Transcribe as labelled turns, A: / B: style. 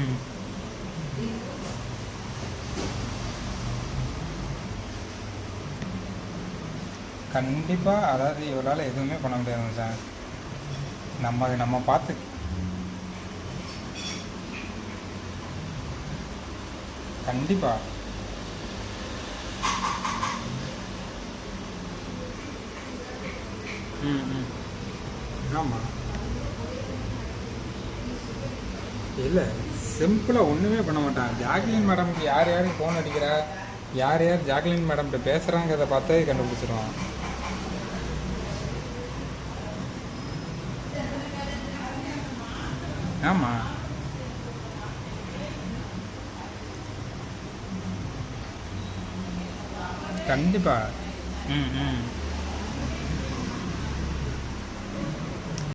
A: ம். கண்டிப்பா. அதாவது இவரால எதுவுமே பண்ண முடியாதுங்க சார். நம்ம நம்ம பார்த்து கண்டிப்பா. ம், ம். ஆமா. இல்ல. சிம்பிளா ஒண்ணுமே பண்ண மாட்டான். ஜாக்லின் மேடம்க்கு யார் யார் ஃபோன் அடிக்கிறா, யார் யார் ஜாக்லின் மேடம்கிட்ட பேசுறாங்கிறத பார்த்தே கண்டுபிடிச்சிருவான். ஆமா. கண்டிப்பா. ம், ம்.